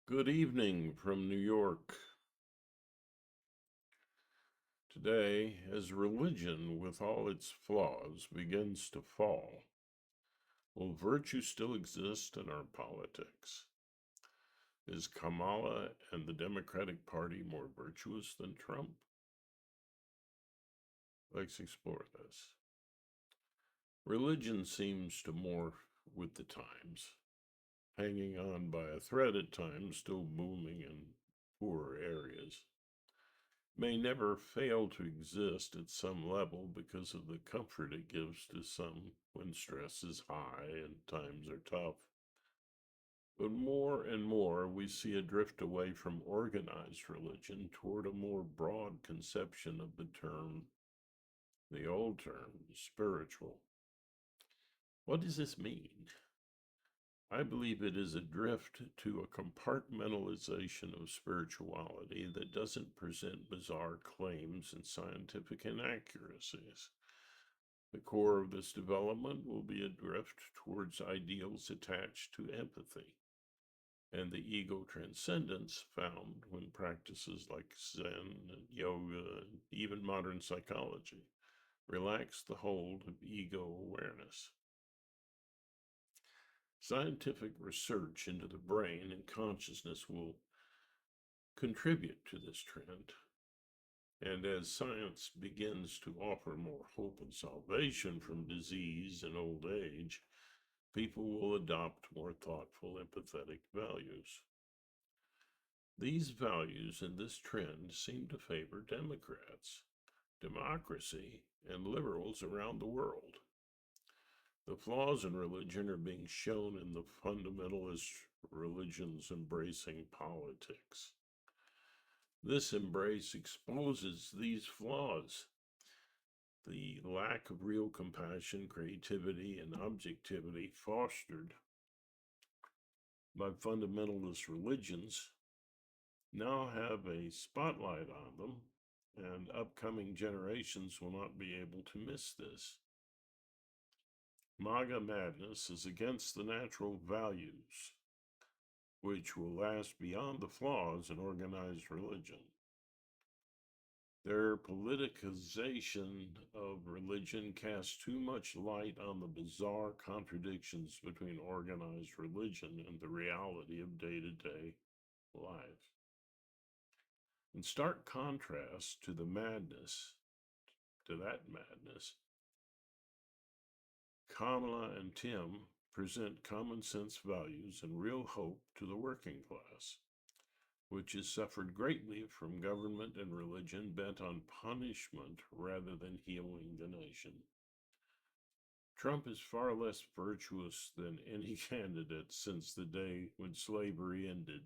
Good evening from New York. Today, as religion, with all its flaws, begins to fall, will virtue still exist in our politics? Is Kamala and the Democratic Party more virtuous than Trump? Let's explore this. Religion seems to morph with the times, hanging on by a thread at times, still booming in poorer areas. May never fail to exist at some level because of the comfort it gives to some when stress is high and times are tough. But more and more we see a drift away from organized religion toward a more broad conception of the old term, spiritual. What does this mean? I believe it is a drift to a compartmentalization of spirituality that doesn't present bizarre claims and scientific inaccuracies. The core of this development will be a drift towards ideals attached to empathy and the ego transcendence found when practices like Zen and yoga and even modern psychology relax the hold of ego awareness. Scientific research into the brain and consciousness will contribute to this trend. And as science begins to offer more hope and salvation from disease and old age, people will adopt more thoughtful, empathetic values. These values and this trend seem to favor Democrats, democracy, and liberals around the world. The flaws in religion are being shown in the fundamentalist religions embracing politics. This embrace exposes these flaws. The lack of real compassion, creativity, and objectivity fostered by fundamentalist religions now have a spotlight on them, and upcoming generations will not be able to miss this. MAGA madness is against the natural values, which will last beyond the flaws in organized religion. Their politicization of religion casts too much light on the bizarre contradictions between organized religion and the reality of day-to-day life. In stark contrast to that madness, Kamala and Tim present common sense values and real hope to the working class, which has suffered greatly from government and religion bent on punishment rather than healing the nation. Trump is far less virtuous than any candidate since the day when slavery ended.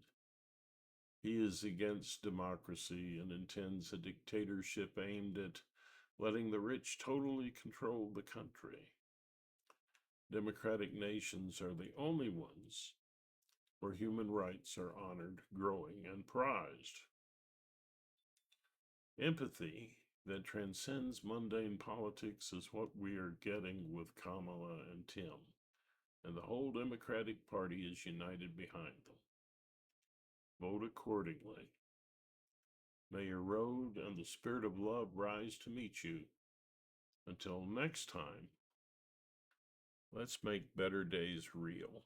He is against democracy and intends a dictatorship aimed at letting the rich totally control the country. Democratic nations are the only ones where human rights are honored, growing, and prized. Empathy that transcends mundane politics is what we are getting with Kamala and Tim, and the whole Democratic Party is united behind them. Vote accordingly. May your road and the spirit of love rise to meet you. Until next time, let's make better days real.